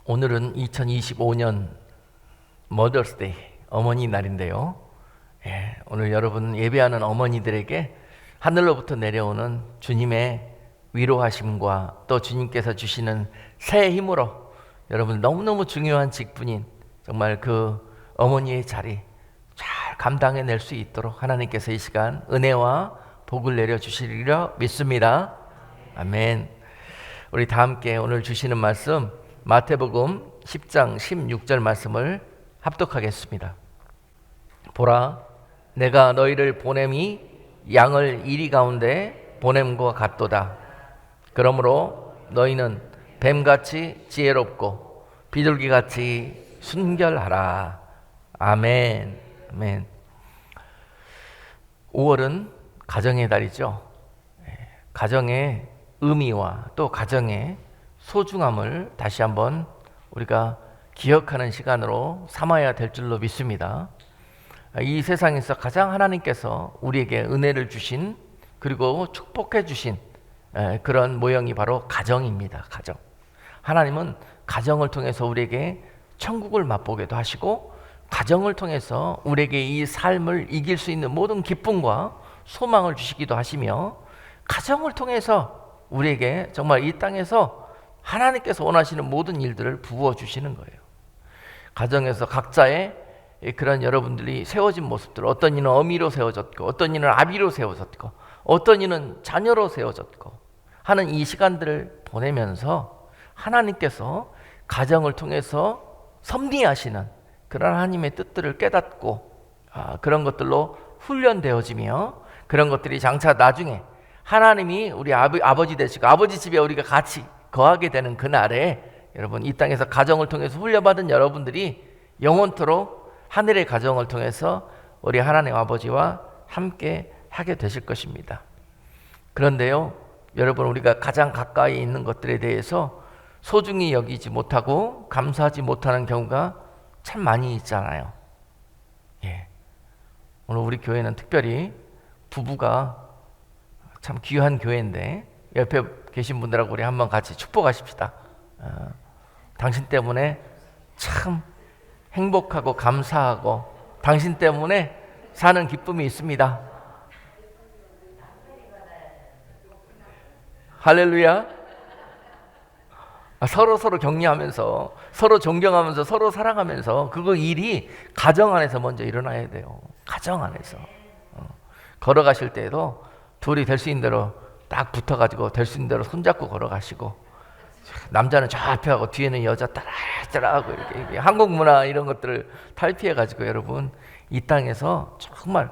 오늘은 2025년 머더스데이, 어머니 날인데요. 오늘 여러분 예배하는 어머니들에게 하늘로부터 내려오는 주님의 위로하심과 또 주님께서 주시는 새 힘으로 여러분 너무너무 중요한 직분인 정말 그 어머니의 자리 잘 감당해낼 수 있도록 하나님께서 이 시간 은혜와 복을 내려주시리라 믿습니다. 아멘. 우리 다 함께 오늘 주시는 말씀 마태복음 10장 16절 말씀을 합독하겠습니다. 보라, 내가 너희를 보냄이 양을 이리 가운데 보냄과 같도다. 그러므로 너희는 뱀같이 지혜롭고 비둘기같이 순결하라. 아멘. 아멘. 5월은 가정의 달이죠. 가정의 의미와 또 가정의 소중함을 다시 한번 우리가 기억하는 시간으로 삼아야 될 줄로 믿습니다. 이 세상에서 가장 하나님께서 우리에게 은혜를 주신 그리고 축복해 주신 그런 모형이 바로 가정입니다. 가정. 하나님은 가정을 통해서 우리에게 천국을 맛보게도 하시고 가정을 통해서 우리에게 이 삶을 이길 수 있는 모든 기쁨과 소망을 주시기도 하시며 가정을 통해서 우리에게 정말 이 땅에서 하나님께서 원하시는 모든 일들을 부어주시는 거예요. 가정에서 각자의 그런 여러분들이 세워진 모습들, 어떤 이는 어미로 세워졌고 어떤 이는 아비로 세워졌고 어떤 이는 자녀로 세워졌고 하는 이 시간들을 보내면서 하나님께서 가정을 통해서 섭리하시는 그런 하나님의 뜻들을 깨닫고 그런 것들로 훈련되어지며 그런 것들이 장차 나중에 하나님이 우리 아버지 되시고 아버지 집에 우리가 같이 거하게 되는 그날에 여러분 이 땅에서 가정을 통해서 훈련받은 여러분들이 영원토록 하늘의 가정을 통해서 우리 하나님 아버지와 함께 하게 되실 것입니다. 그런데요, 여러분 우리가 가장 가까이 있는 것들에 대해서 소중히 여기지 못하고 감사하지 못하는 경우가 참 많이 있잖아요. 오늘 우리 교회는 특별히 부부가 참 귀한 교회인데 옆에 계신 분들하고 우리 한번 같이 축복하십시다. 당신 때문에 참 행복하고 감사하고 당신 때문에 사는 기쁨이 있습니다. 할렐루야. 서로 격려하면서 서로 존경하면서 서로 사랑하면서 그거 일이 가정 안에서 먼저 일어나야 돼요. 가정 안에서 걸어가실 때에도 둘이 될 수 있는 대로 딱 붙어가지고 될 수 있는 대로 손잡고 걸어가시고 남자는 저 앞에 하고 뒤에는 여자 따라하고 이렇게 한국 문화 이런 것들을 탈피해가지고 여러분 이 땅에서 정말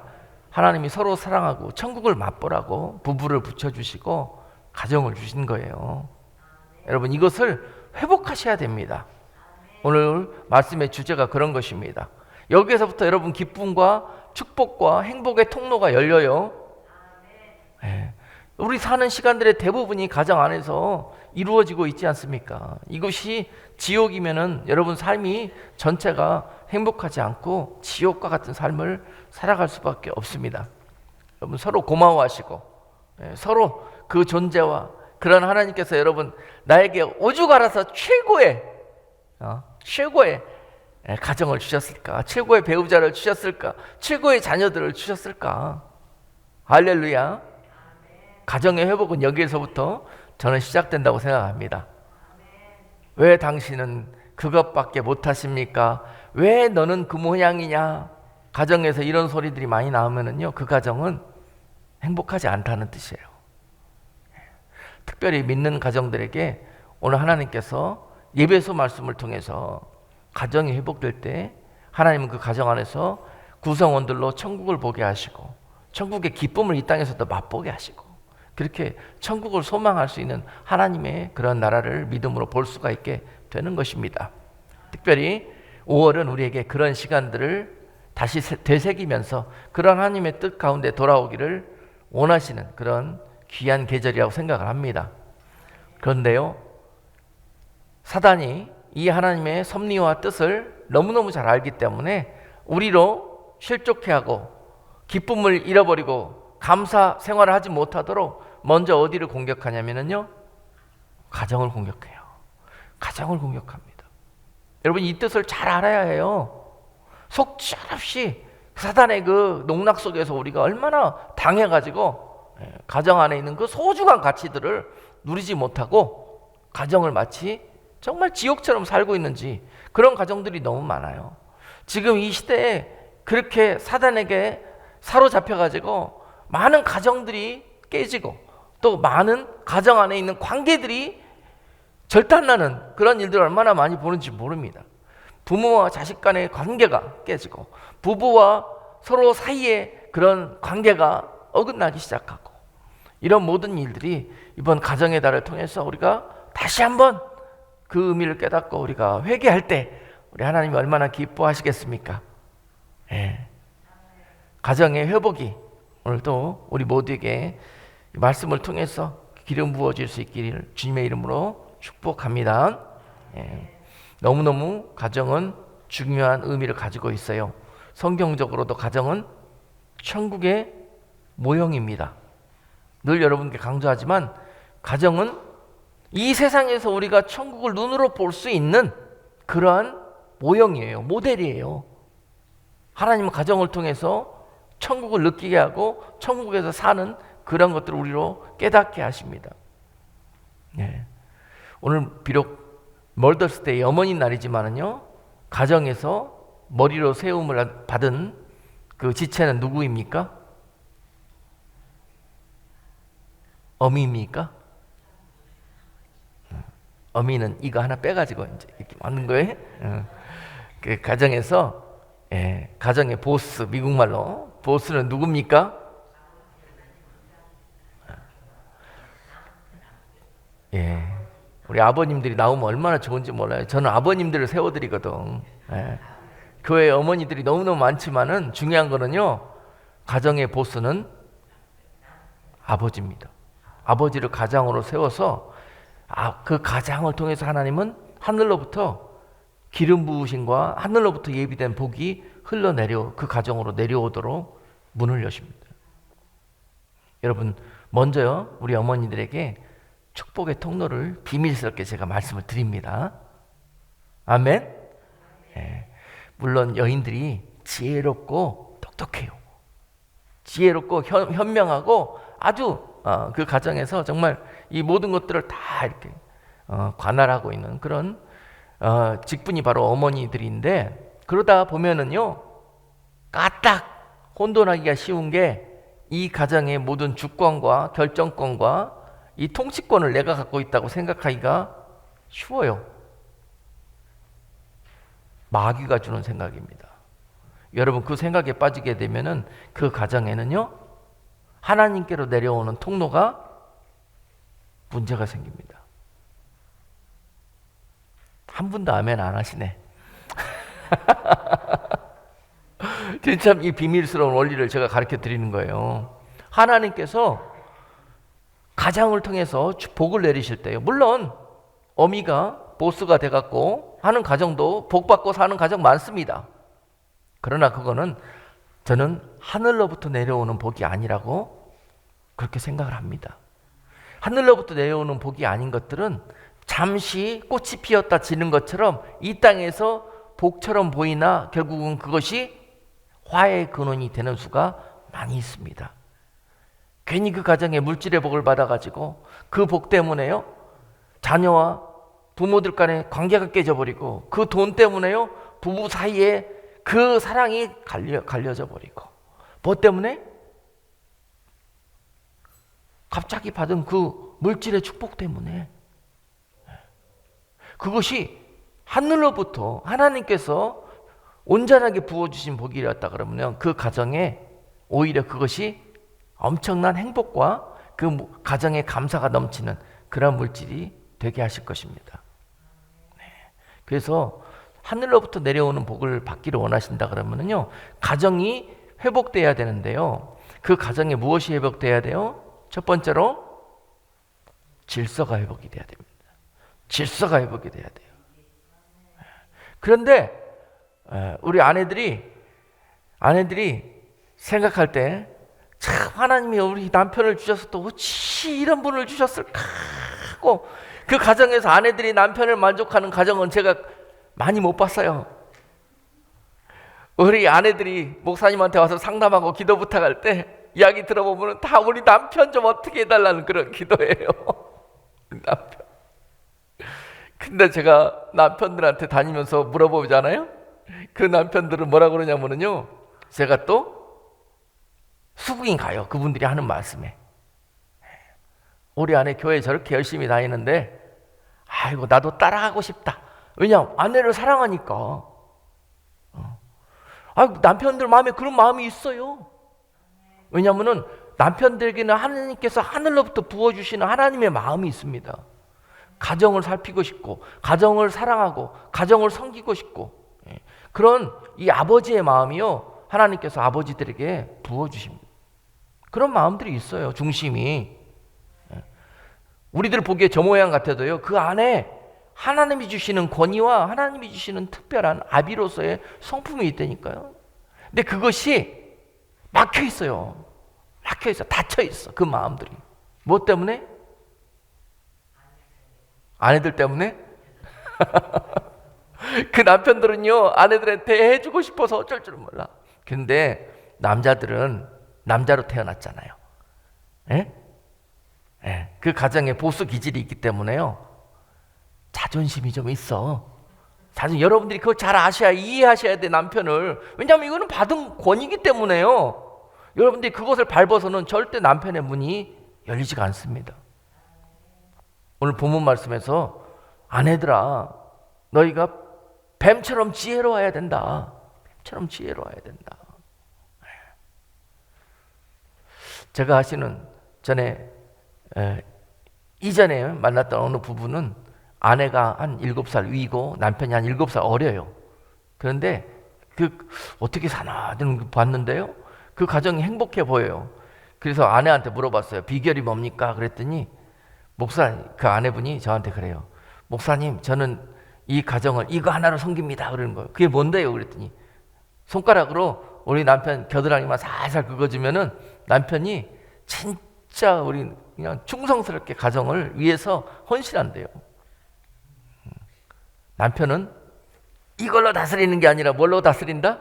하나님이 서로 사랑하고 천국을 맛보라고 부부를 붙여주시고 가정을 주신 거예요. 여러분 이것을 회복하셔야 됩니다. 오늘 말씀의 주제가 그런 것입니다. 여기에서부터 여러분 기쁨과 축복과 행복의 통로가 열려요. 우리 사는 시간들의 대부분이 가정 안에서 이루어지고 있지 않습니까? 이것이 지옥이면은 여러분 삶이 전체가 행복하지 않고 지옥과 같은 삶을 살아갈 수밖에 없습니다. 여러분 서로 고마워하시고 서로 그 존재와 그런 하나님께서 여러분 나에게 오죽 알아서 최고의 가정을 주셨을까? 최고의 배우자를 주셨을까? 최고의 자녀들을 주셨을까? 할렐루야. 가정의 회복은 여기에서부터 저는 시작된다고 생각합니다. 왜 당신은 그것밖에 못하십니까? 왜 너는 그 모양이냐? 가정에서 이런 소리들이 많이 나오면은요, 그 가정은 행복하지 않다는 뜻이에요. 특별히 믿는 가정들에게 오늘 하나님께서 예배소 말씀을 통해서 가정이 회복될 때 하나님은 그 가정 안에서 구성원들로 천국을 보게 하시고 천국의 기쁨을 이 땅에서도 맛보게 하시고 그렇게 천국을 소망할 수 있는 하나님의 그런 나라를 믿음으로 볼 수가 있게 되는 것입니다. 특별히 5월은 우리에게 그런 시간들을 다시 되새기면서 그런 하나님의 뜻 가운데 돌아오기를 원하시는 그런 귀한 계절이라고 생각을 합니다. 그런데요, 사단이 이 하나님의 섭리와 뜻을 너무너무 잘 알기 때문에 우리로 실족해 하고 기쁨을 잃어버리고 감사 생활을 하지 못하도록 먼저 어디를 공격하냐면요, 가정을 공격해요. 가정을 공격합니다. 여러분 이 뜻을 잘 알아야 해요. 속절없이 사단의 그 농락 속에서 우리가 얼마나 당해가지고 가정 안에 있는 그 소중한 가치들을 누리지 못하고 가정을 마치 정말 지옥처럼 살고 있는지, 그런 가정들이 너무 많아요. 지금 이 시대에 그렇게 사단에게 사로잡혀가지고 많은 가정들이 깨지고 또 많은 가정 안에 있는 관계들이 절단나는 그런 일들을 얼마나 많이 보는지 모릅니다. 부모와 자식 간의 관계가 깨지고 부부와 서로 사이에 그런 관계가 어긋나기 시작하고, 이런 모든 일들이 이번 가정의 달을 통해서 우리가 다시 한번 그 의미를 깨닫고 우리가 회개할 때 우리 하나님이 얼마나 기뻐하시겠습니까? 가정의 회복이 오늘도 우리 모두에게 말씀을 통해서 기름 부어질 수 있기를 주님의 이름으로 축복합니다. 너무너무 가정은 중요한 의미를 가지고 있어요. 성경적으로도 가정은 천국의 모형입니다. 늘 여러분께 강조하지만 가정은 이 세상에서 우리가 천국을 눈으로 볼 수 있는 그러한 모형이에요. 모델이에요. 하나님은 가정을 통해서 천국을 느끼게 하고 천국에서 사는 그런 것들을 우리로 깨닫게 하십니다. 오늘 비록 멀더스데이 어머니 날이지만은요, 가정에서 머리로 세움을 받은 그 지체는 누구입니까? 어미입니까? 어미는 이거 하나 빼가지고 이제 이렇게 맞는 거예요. 그 가정에서 가정의 보스, 미국말로 보스는 누굽니까? 우리 아버님들이 나오면 얼마나 좋은지 몰라요. 저는 아버님들을 세워드리거든. 교회 어머니들이 너무너무 많지만은 중요한 거는요, 가정의 보스는 아버지입니다. 아버지를 가장으로 세워서 그 가장을 통해서 하나님은 하늘로부터 기름 부으심과 하늘로부터 예비된 복이 흘러내려 그 가정으로 내려오도록 문을 여십니다. 여러분, 먼저요, 우리 어머니들에게 축복의 통로를 비밀스럽게 제가 말씀을 드립니다. 아멘. 물론 여인들이 지혜롭고 똑똑해요. 지혜롭고 현명하고 아주 그 가정에서 정말 이 모든 것들을 다 이렇게 관할하고 있는 그런 직분이 바로 어머니들인데, 그러다 보면은요, 까딱 혼돈하기가 쉬운 게 이 가정의 모든 주권과 결정권과 이 통치권을 내가 갖고 있다고 생각하기가 쉬워요. 마귀가 주는 생각입니다. 여러분, 그 생각에 빠지게 되면은 그 가정에는요, 하나님께로 내려오는 통로가 문제가 생깁니다. 한 분도 아멘 안 하시네. 진짜 이 비밀스러운 원리를 제가 가르쳐 드리는 거예요. 하나님께서 가장을 통해서 복을 내리실 때요, 물론 어미가 보스가 돼갖고 하는 가정도 복받고 사는 가정 많습니다. 그러나 그거는 저는 하늘로부터 내려오는 복이 아니라고 그렇게 생각을 합니다. 하늘로부터 내려오는 복이 아닌 것들은 잠시 꽃이 피었다 지는 것처럼 이 땅에서 복처럼 보이나 결국은 그것이 화해의 근원이 되는 수가 많이 있습니다. 괜히 그 가정에 물질의 복을 받아가지고 그 복 때문에요, 자녀와 부모들 간의 관계가 깨져버리고 그 돈 때문에요, 부부 사이에 그 사랑이 갈려져 버리고, 뭐 때문에? 갑자기 받은 그 물질의 축복 때문에. 그것이 하늘로부터 하나님께서 온전하게 부어주신 복이었다 그러면 그 가정에 오히려 그것이 엄청난 행복과 그 가정의 감사가 넘치는 그런 물질이 되게 하실 것입니다. 그래서 하늘로부터 내려오는 복을 받기를 원하신다 그러면요, 가정이 회복돼야 되는데요, 그 가정에 무엇이 회복돼야 돼요? 첫 번째로 질서가 회복이 돼야 됩니다. 질서가 회복이 돼야 돼요. 그런데 우리 아내들이 생각할 때, 참 하나님이 우리 남편을 주셔서 또 어찌 이런 분을 주셨을까 하고, 그 가정에서 아내들이 남편을 만족하는 가정은 제가 많이 못 봤어요. 우리 아내들이 목사님한테 와서 상담하고 기도 부탁할 때 이야기 들어보면 다 우리 남편 좀 어떻게 해달라는 그런 기도예요. 남편. 근데 제가 남편들한테 다니면서 물어보잖아요. 그 남편들은 뭐라 그러냐면요, 제가 또 수긍이 가요. 그분들이 하는 말씀에. 우리 아내 교회 저렇게 열심히 다니는데 아이고 나도 따라가고 싶다. 왜냐하면 아내를 사랑하니까. 남편들 마음에 그런 마음이 있어요. 왜냐하면 남편들에게는 하나님께서 하늘로부터 부어주시는 하나님의 마음이 있습니다. 가정을 살피고 싶고, 가정을 사랑하고, 가정을 섬기고 싶고, 그런 이 아버지의 마음이요, 하나님께서 아버지들에게 부어주십니다. 그런 마음들이 있어요. 중심이. 우리들 보기에 저 모양 같아도요, 그 안에 하나님이 주시는 권위와 하나님이 주시는 특별한 아비로서의 성품이 있다니까요. 근데 그것이 막혀 있어요. 막혀 있어. 닫혀 있어. 그 마음들이. 뭐 때문에? 아내들 때문에? 그 남편들은요, 아내들한테 해주고 싶어서 어쩔 줄 몰라. 근데 남자들은 남자로 태어났잖아요. 예? 예. 그 가정에 보수 기질이 있기 때문에요, 자존심이 좀 있어. 여러분들이 그걸 잘 아셔야, 이해하셔야 돼, 남편을. 왜냐하면 이거는 받은 권위이기 때문에요. 여러분들이 그것을 밟아서는 절대 남편의 문이 열리지가 않습니다. 오늘 본문 말씀에서 아내들아, 너희가 뱀처럼 지혜로워야 된다. 뱀처럼 지혜로워야 된다. 제가 아시는 이전에 만났던 어느 부부는 아내가 한 7살 위고 남편이 한 7살 어려요. 그런데 어떻게 사나 봤는데요, 그 가정이 행복해 보여요. 그래서 아내한테 물어봤어요. 비결이 뭡니까? 그랬더니 그 아내분이 저한테 그래요. 목사님, 저는 이 가정을 이거 하나로 섬깁니다. 그러는 거예요. 그게 뭔데요? 그랬더니 손가락으로 우리 남편 겨드랑이만 살살 긁어주면은 남편이 진짜 우리 그냥 충성스럽게 가정을 위해서 헌신한대요. 남편은 이걸로 다스리는 게 아니라 뭘로 다스린다?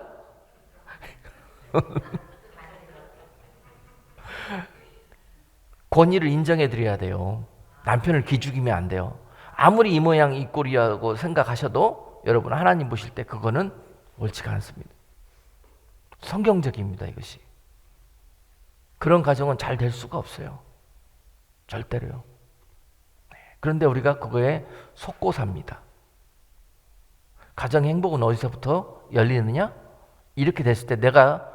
권위를 인정해 드려야 돼요. 남편을 기죽이면 안 돼요. 아무리 이 모양 이 꼴이라고 생각하셔도 여러분, 하나님 보실 때 그거는 옳지가 않습니다. 성경적입니다, 이것이. 그런 가정은 잘 될 수가 없어요. 절대로요. 그런데 우리가 그거에 속고 삽니다. 가정의 행복은 어디서부터 열리느냐? 이렇게 됐을 때 내가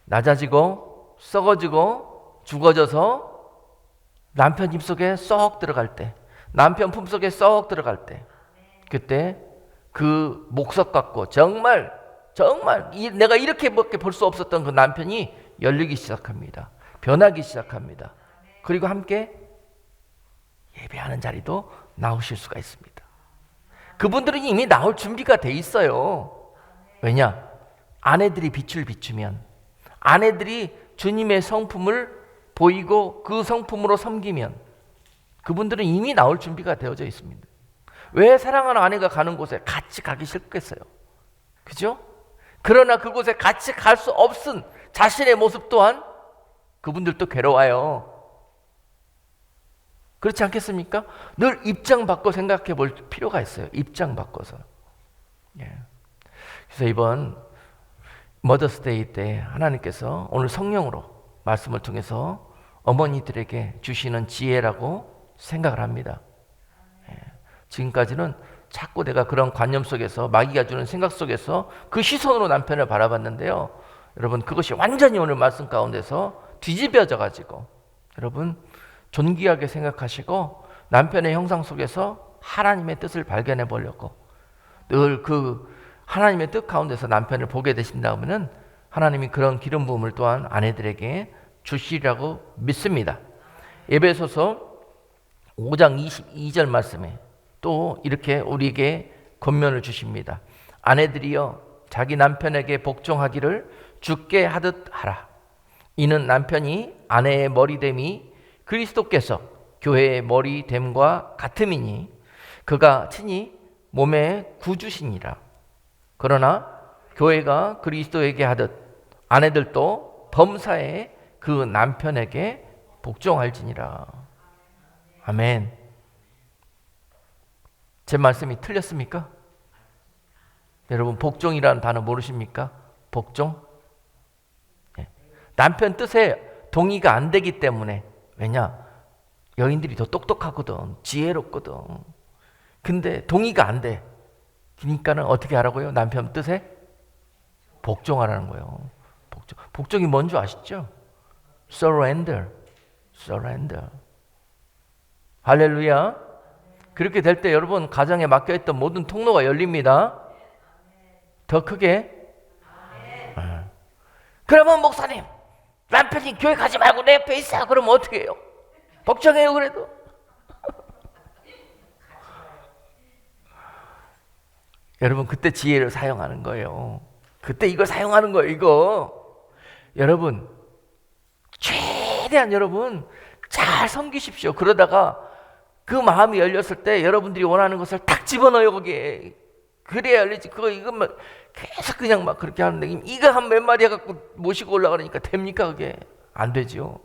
낮아지고 썩어지고 죽어져서 남편 입속에 쏙 들어갈 때, 남편 품속에 쏙 들어갈 때, 그때 그 목석 같고 정말 내가 이렇게밖에 볼 수 없었던 그 남편이 열리기 시작합니다. 변하기 시작합니다. 그리고 함께 예배하는 자리도 나오실 수가 있습니다. 그분들은 이미 나올 준비가 돼 있어요. 왜냐? 아내들이 빛을 비추면, 아내들이 주님의 성품을 보이고 그 성품으로 섬기면 그분들은 이미 나올 준비가 되어져 있습니다. 왜 사랑하는 아내가 가는 곳에 같이 가기 싫겠어요? 그죠? 그러나 그곳에 같이 갈 수 없은 자신의 모습 또한 그분들도 괴로워요. 그렇지 않겠습니까? 늘 입장 바꿔 생각해 볼 필요가 있어요. 입장 바꿔서. 그래서 이번 머더스데이 때 하나님께서 오늘 성령으로 말씀을 통해서 어머니들에게 주시는 지혜라고 생각을 합니다. 지금까지는 자꾸 내가 그런 관념 속에서, 마귀가 주는 생각 속에서 그 시선으로 남편을 바라봤는데요, 여러분, 그것이 완전히 오늘 말씀 가운데서 뒤집어져 가지고 여러분 존귀하게 생각하시고 남편의 형상 속에서 하나님의 뜻을 발견해 보려고 늘 그 하나님의 뜻 가운데서 남편을 보게 되신다면 하나님이 그런 기름 부음을 또한 아내들에게 주시리라고 믿습니다. 에베소서 5장 22절 말씀에 또 이렇게 우리에게 권면을 주십니다. 아내들이여 자기 남편에게 복종하기를 주께 하듯 하라. 이는 남편이 아내의 머리됨이 그리스도께서 교회의 머리됨과 같음이니 그가 친히 몸의 구주시니라. 그러나 교회가 그리스도에게 하듯 아내들도 범사에 그 남편에게 복종할지니라. 아멘. 제 말씀이 틀렸습니까? 여러분 복종이라는 단어 모르십니까? 복종? 네. 남편 뜻에 동의가 안 되기 때문에, 왜냐? 여인들이 더 똑똑하거든, 지혜롭거든. 근데 동의가 안 돼. 그러니까는 어떻게 하라고요? 남편 뜻에 복종하라는 거예요. 복종이 뭔 줄 아시죠? surrender. 할렐루야. 그렇게 될 때 여러분 가정에 막혀있던 모든 통로가 열립니다. 더 크게. 그러면 목사님, 남편이 교회 가지 말고 내 옆에 있어. 그러면 어떻게 해요? 복종해요 그래도. 여러분 그때 지혜를 사용하는 거예요. 그때 이걸 사용하는 거예요. 이거 여러분 최대한 여러분 잘 섬기십시오. 그러다가 그 마음이 열렸을 때 여러분들이 원하는 것을 딱 집어넣어요 거기에. 그래야 열리지. 이것만 계속 그냥 막 그렇게 하는데 이거 한 몇 마디 해갖고 모시고 올라가니까 됩니까? 그게 안 되죠.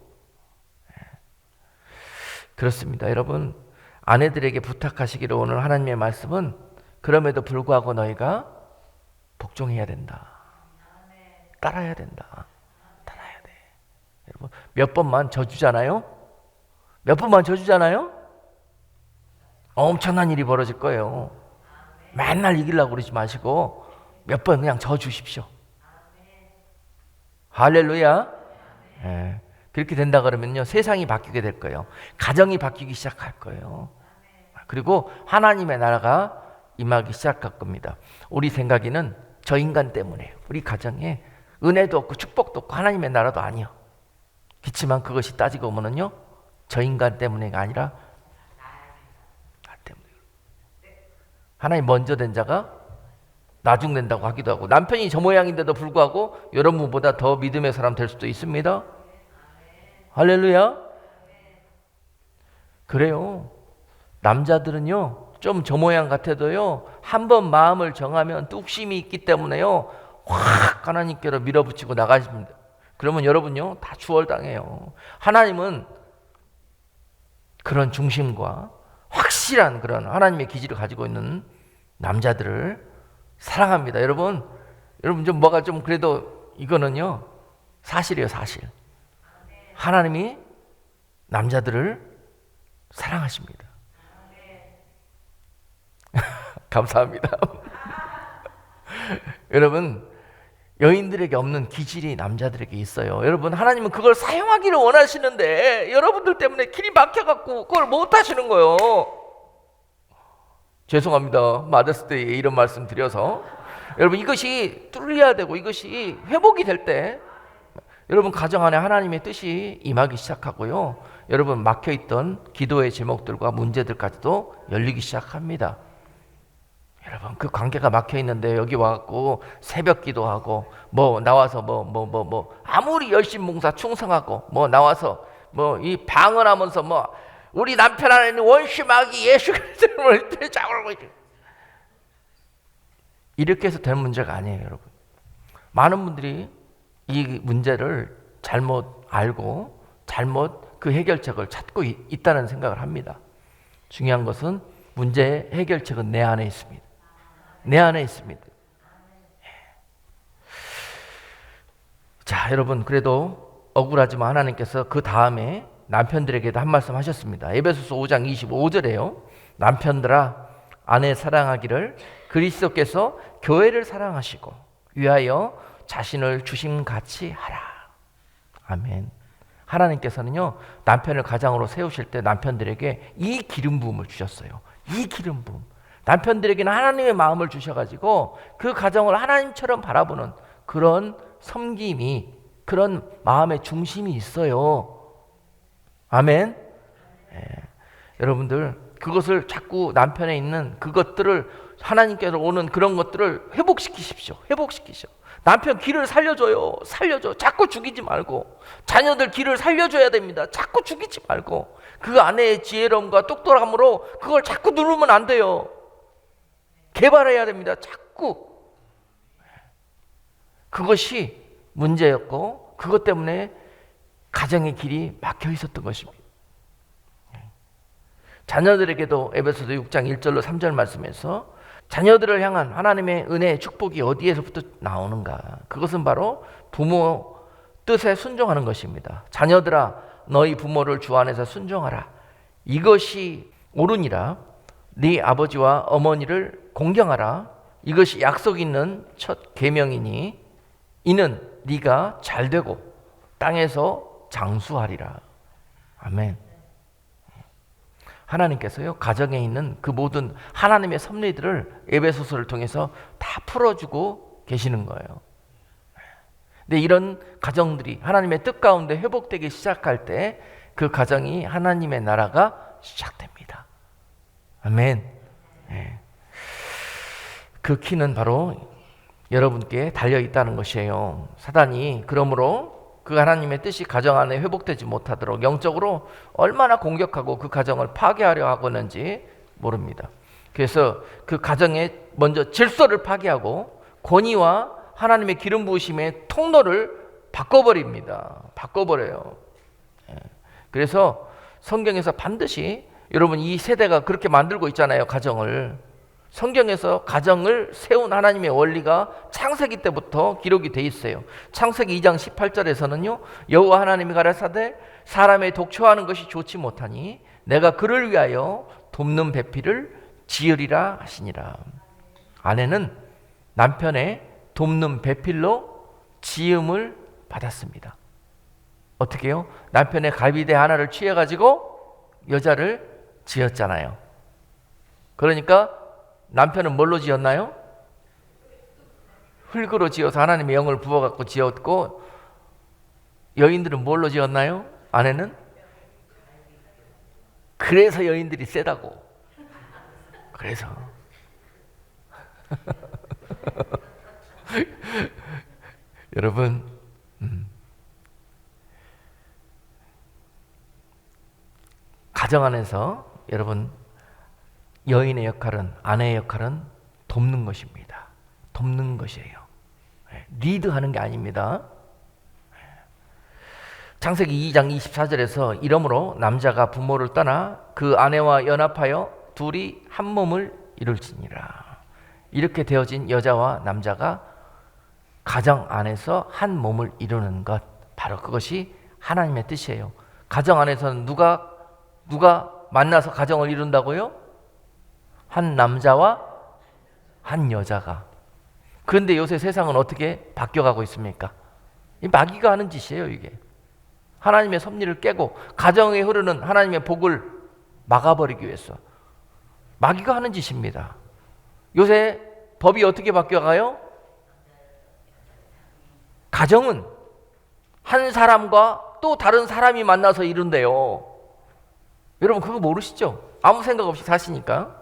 그렇습니다. 여러분 아내들에게 부탁하시기를 오늘 하나님의 말씀은 그럼에도 불구하고 너희가 복종해야 된다. 따라야 된다. 따라야 돼. 여러분 몇 번만 져주잖아요? 몇 번만 져주잖아요? 엄청난 일이 벌어질 거예요. 맨날 이기려고 그러지 마시고 몇 번 그냥 져주십시오. 할렐루야. 네. 그렇게 된다 그러면요 세상이 바뀌게 될 거예요. 가정이 바뀌기 시작할 거예요. 그리고 하나님의 나라가 임하기 시작할 겁니다. 우리 생각에는 저 인간 때문에 우리 가정에 은혜도 없고 축복도 없고 하나님의 나라도 아니요. 그렇지만 그것이 따지고 보면은요 저 인간 때문에가 아니라 나 때문에. 하나님 먼저 된 자가 나중 된다고 하기도 하고, 남편이 저 모양인데도 불구하고 여러분보다 더 믿음의 사람 될 수도 있습니다. 할렐루야. 그래요. 남자들은요 좀 저 모양 같아도요 한 번 마음을 정하면 뚝심이 있기 때문에요 확 하나님께로 밀어붙이고 나가십니다. 그러면 여러분요 다 추월당해요. 하나님은 그런 중심과 확실한 그런 하나님의 기질을 가지고 있는 남자들을 사랑합니다. 여러분 좀 뭐가 좀 그래도 이거는요 사실이에요. 사실. 하나님이 남자들을 사랑하십니다. 감사합니다. 여러분 여인들에게 없는 기질이 남자들에게 있어요. 여러분 하나님은 그걸 사용하기를 원하시는데 여러분들 때문에 길이 막혀갖고 그걸 못 하시는 거예요. 죄송합니다. 마더스데이에 이런 말씀 드려서. 여러분 이것이 뚫려야 되고 이것이 회복이 될 때 여러분 가정 안에 하나님의 뜻이 임하기 시작하고요. 여러분 막혀있던 기도의 제목들과 문제들까지도 열리기 시작합니다. 여러분 그 관계가 막혀있는데 여기 와갖고 새벽 기도하고 나와서 아무리 열심 봉사 충성하고 나와서 이 방언하면서 우리 남편 안에 있는 원심하기 예수 그리스도를 되잡으라고 이렇게 해서 될 문제가 아니에요. 여러분 많은 분들이 이 문제를 잘못 알고 잘못 그 해결책을 찾고 있다는 생각을 합니다. 중요한 것은 문제의 해결책은 내 안에 있습니다. 내 안에 있습니다. 자, 여러분 그래도 억울하지만 하나님께서 그 다음에 남편들에게도 한 말씀 하셨습니다. 에베소서 5장 25절에요. 남편들아 아내 사랑하기를 그리스도께서 교회를 사랑하시고 위하여 자신을 주심같이 하라. 아멘. 하나님께서는요 남편을 가장으로 세우실 때 남편들에게 이 기름 부음을 주셨어요. 이 기름 부음. 남편들에게는 하나님의 마음을 주셔가지고 그 가정을 하나님처럼 바라보는 그런 섬김이, 그런 마음의 중심이 있어요. 아멘. 여러분들 그것을 자꾸 남편에 있는 그것들을 하나님께서 오는 그런 것들을 회복시키십시오. 남편 길을 살려줘요. 자꾸 죽이지 말고. 자녀들 길을 살려줘야 됩니다. 자꾸 죽이지 말고. 그 아내의 지혜로움과 똑똑함으로 그걸 자꾸 누르면 안 돼요. 개발해야 됩니다. 자꾸. 그것이 문제였고 그것 때문에 가정의 길이 막혀 있었던 것입니다. 자녀들에게도 에베소서 6장 1절로 3절 말씀에서 자녀들을 향한 하나님의 은혜의 축복이 어디에서부터 나오는가? 그것은 바로 부모 뜻에 순종하는 것입니다. 자녀들아 너희 부모를 주 안에서 순종하라. 이것이 옳으니라. 네 아버지와 어머니를 공경하라. 이것이 약속 있는 첫 계명이니 이는 네가 잘되고 땅에서 장수하리라. 아멘. 하나님께서요 가정에 있는 그 모든 하나님의 섭리들을 에베소서를 통해서 다 풀어주고 계시는 거예요. 근데 이런 가정들이 하나님의 뜻 가운데 회복되기 시작할 때 그 가정이 하나님의 나라가 시작됩니다. 아멘. 네. 그 키는 바로 여러분께 달려 있다는 것이에요. 사단이 그러므로 그 하나님의 뜻이 가정 안에 회복되지 못하도록 영적으로 얼마나 공격하고 그 가정을 파괴하려 하고 있는지 모릅니다. 그래서 그 가정에 먼저 질서를 파괴하고 권위와 하나님의 기름 부으심의 통로를 바꿔버립니다. 바꿔버려요. 그래서 성경에서 반드시 여러분 이 세대가 그렇게 만들고 있잖아요. 가정을. 성경에서 가정을 세운 하나님의 원리가 창세기 때부터 기록이 돼 있어요. 창세기 2장 18절에서는요. 여호와 하나님이 가라사대 사람의 독초하는 것이 좋지 못하니 내가 그를 위하여 돕는 배필을 지으리라 하시니라. 아내는 남편의 돕는 배필로 지음을 받았습니다. 어떻게 해요? 남편의 갈비대 하나를 취해가지고 여자를 지었잖아요. 그러니까 남편은 뭘로 지었나요? 흙으로 지어서 하나님의 영을 부어갖고 지었고 여인들은 뭘로 지었나요? 아내는? 그래서 여인들이 세다고. 그래서 여러분 가정 안에서 여러분 여인의 역할은 아내의 역할은 돕는 것입니다. 돕는 것이에요. 리드하는 게 아닙니다. 창세기 2장 24절에서 이러므로 남자가 부모를 떠나 그 아내와 연합하여 둘이 한 몸을 이룰지니라. 이렇게 되어진 여자와 남자가 가정 안에서 한 몸을 이루는 것, 바로 그것이 하나님의 뜻이에요. 가정 안에서는 누가 만나서 가정을 이룬다고요? 한 남자와 한 여자가. 그런데 요새 세상은 어떻게 바뀌어가고 있습니까? 이 마귀가 하는 짓이에요. 이게 하나님의 섭리를 깨고 가정에 흐르는 하나님의 복을 막아버리기 위해서 마귀가 하는 짓입니다. 요새 법이 어떻게 바뀌어가요? 가정은 한 사람과 또 다른 사람이 만나서 이룬대요. 여러분 그거 모르시죠? 아무 생각 없이 사시니까.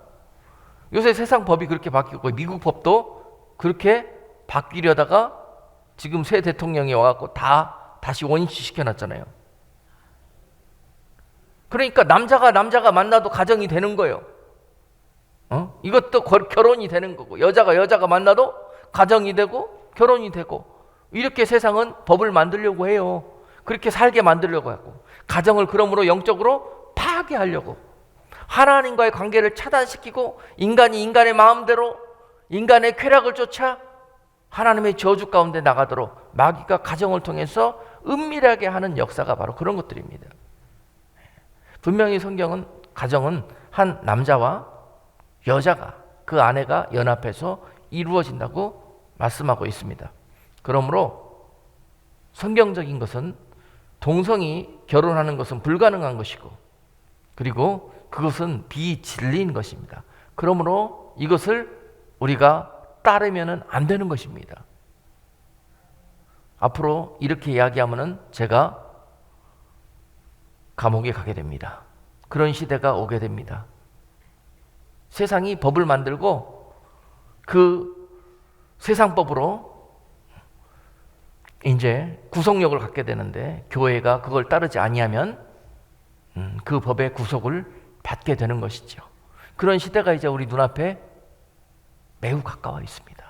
요새 세상 법이 그렇게 바뀌고 미국 법도 그렇게 바뀌려다가 지금 새 대통령이 와갖고 다시 원시 시켜놨잖아요. 그러니까 남자가 만나도 가정이 되는 거예요. 이것도 결혼이 되는 거고 여자가 만나도 가정이 되고 결혼이 되고 이렇게 세상은 법을 만들려고 해요. 그렇게 살게 만들려고 하고 가정을 그러므로 영적으로 파괴하려고 하나님과의 관계를 차단시키고 인간이 인간의 마음대로 인간의 쾌락을 쫓아 하나님의 저주 가운데 나가도록 마귀가 가정을 통해서 은밀하게 하는 역사가 바로 그런 것들입니다. 분명히 성경은 가정은 한 남자와 여자가 그 아내가 연합해서 이루어진다고 말씀하고 있습니다. 그러므로 성경적인 것은 동성이 결혼하는 것은 불가능한 것이고 그리고 그것은 비진리인 것입니다. 그러므로 이것을 우리가 따르면 안 되는 것입니다. 앞으로 이렇게 이야기하면 제가 감옥에 가게 됩니다. 그런 시대가 오게 됩니다. 세상이 법을 만들고 그 세상법으로 이제 구속력을 갖게 되는데 교회가 그걸 따르지 아니하면 그 법의 구속을 받게 되는 것이죠. 그런 시대가 이제 우리 눈앞에 매우 가까워 있습니다.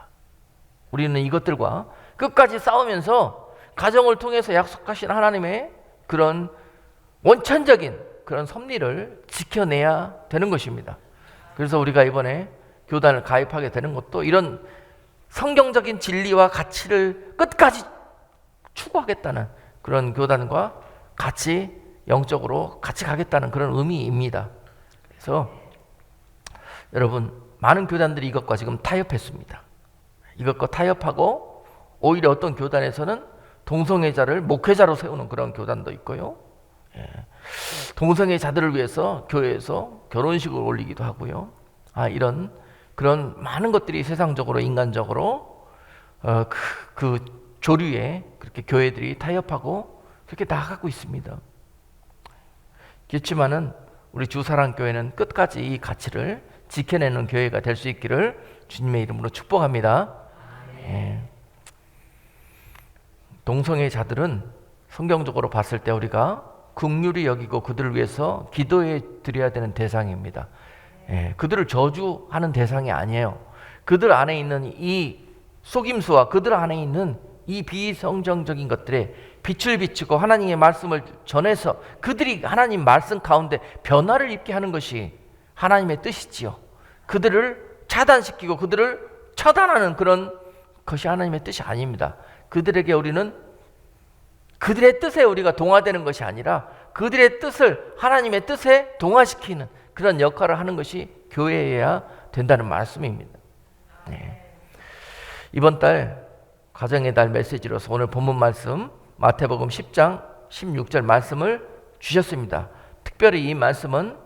우리는 이것들과 끝까지 싸우면서 가정을 통해서 약속하신 하나님의 그런 원천적인 그런 섭리를 지켜내야 되는 것입니다. 그래서 우리가 이번에 교단을 가입하게 되는 것도 이런 성경적인 진리와 가치를 끝까지 추구하겠다는 그런 교단과 같이 영적으로 같이 가겠다는 그런 의미입니다. 그래서 여러분, 많은 교단들이 이것과 지금 타협했습니다. 이것과 타협하고 오히려 어떤 교단에서는 동성애자를 목회자로 세우는 그런 교단도 있고요. 동성애자들을 위해서 교회에서 결혼식을 올리기도 하고요. 이런 그런 많은 것들이 세상적으로 인간적으로 그 조류에 그렇게 교회들이 타협하고 그렇게 나아가고 있습니다. 그렇지만은 우리 주사랑교회는 끝까지 이 가치를 지켜내는 교회가 될 수 있기를 주님의 이름으로 축복합니다. 동성애자들은 성경적으로 봤을 때 우리가 긍휼히 여기고 그들을 위해서 기도해 드려야 되는 대상입니다. 그들을 저주하는 대상이 아니에요. 그들 안에 있는 이 속임수와 그들 안에 있는 이 비성정적인 것들에 빛을 비추고 하나님의 말씀을 전해서 그들이 하나님 말씀 가운데 변화를 입게 하는 것이 하나님의 뜻이지요. 그들을 차단시키고 그들을 처단하는 그런 것이 하나님의 뜻이 아닙니다. 그들에게 우리는 그들의 뜻에 우리가 동화되는 것이 아니라 그들의 뜻을 하나님의 뜻에 동화시키는 그런 역할을 하는 것이 교회여야 된다는 말씀입니다. 이번 달 가정의 달 메시지로서 오늘 본문 말씀 마태복음 10장 16절 말씀을 주셨습니다. 특별히 이 말씀은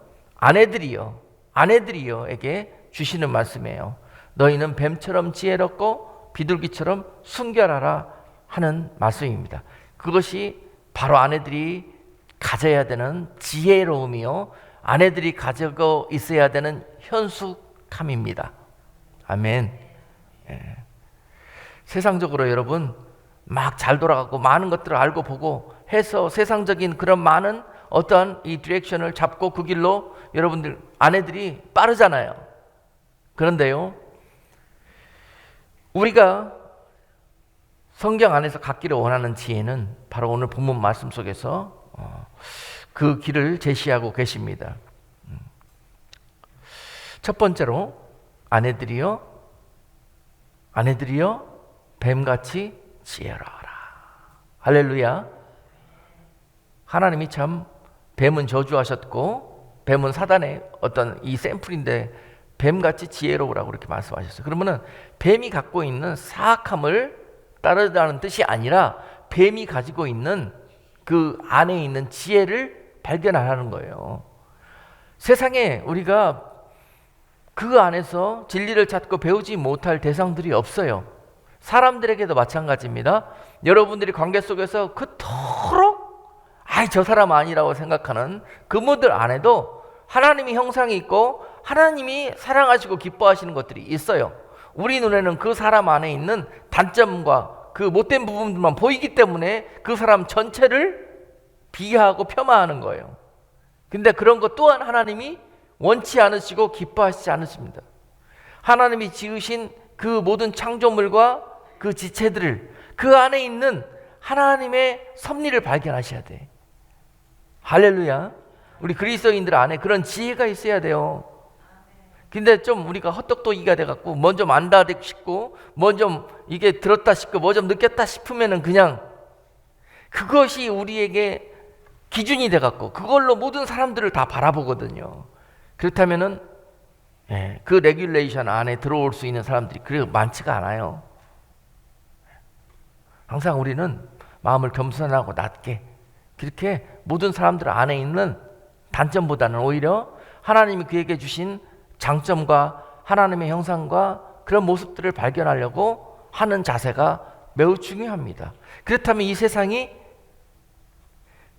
아내들이요에게 주시는 말씀이에요. 너희는 뱀처럼 지혜롭고 비둘기처럼 순결하라 하는 말씀입니다. 그것이 바로 아내들이 가져야 되는 지혜로움이요, 아내들이 가지고 있어야 되는 현숙함입니다. 아멘. 세상적으로 여러분 막 잘 돌아가고 많은 것들을 알고 보고 해서 세상적인 그런 많은 어떠한 이 디렉션을 잡고 그 길로 여러분들 아내들이 빠르잖아요. 그런데요, 우리가 성경 안에서 갖기를 원하는 지혜는 바로 오늘 본문 말씀 속에서 그 길을 제시하고 계십니다. 첫 번째로 아내들이요 뱀같이 지혜로워라. 할렐루야. 하나님이 참 뱀은 저주하셨고 뱀은 사단의 어떤 이 샘플인데 뱀같이 지혜로우라고 그렇게 말씀하셨어요. 그러면은 뱀이 갖고 있는 사악함을 따르다는 뜻이 아니라 뱀이 가지고 있는 그 안에 있는 지혜를 발견하라는 거예요. 세상에 우리가 그 안에서 진리를 찾고 배우지 못할 대상들이 없어요. 사람들에게도 마찬가지입니다. 여러분들이 관계 속에서 그토록 저 사람 아니라고 생각하는 그분들 안에도 하나님의 형상이 있고 하나님이 사랑하시고 기뻐하시는 것들이 있어요. 우리 눈에는 그 사람 안에 있는 단점과 그 못된 부분들만 보이기 때문에 그 사람 전체를 비하하고 폄하하는 거예요. 근데 그런 것 또한 하나님이 원치 않으시고 기뻐하시지 않으십니다. 하나님이 지으신 그 모든 창조물과 그 지체들을 그 안에 있는 하나님의 섭리를 발견하셔야 돼. 할렐루야. 우리 그리스도인들 안에 그런 지혜가 있어야 돼요. 근데 좀 우리가 헛똑똑이가 돼갖고 뭐 좀 안다 싶고 뭐 좀 이게 들었다 싶고 뭐 좀 느꼈다 싶으면은 그냥 그것이 우리에게 기준이 돼갖고 그걸로 모든 사람들을 다 바라보거든요. 그렇다면은 그 레귤레이션 안에 들어올 수 있는 사람들이 그렇게 많지가 않아요. 항상 우리는 마음을 겸손하고 낮게 그렇게 모든 사람들 안에 있는 단점보다는 오히려 하나님이 그에게 주신 장점과 하나님의 형상과 그런 모습들을 발견하려고 하는 자세가 매우 중요합니다. 그렇다면 이 세상이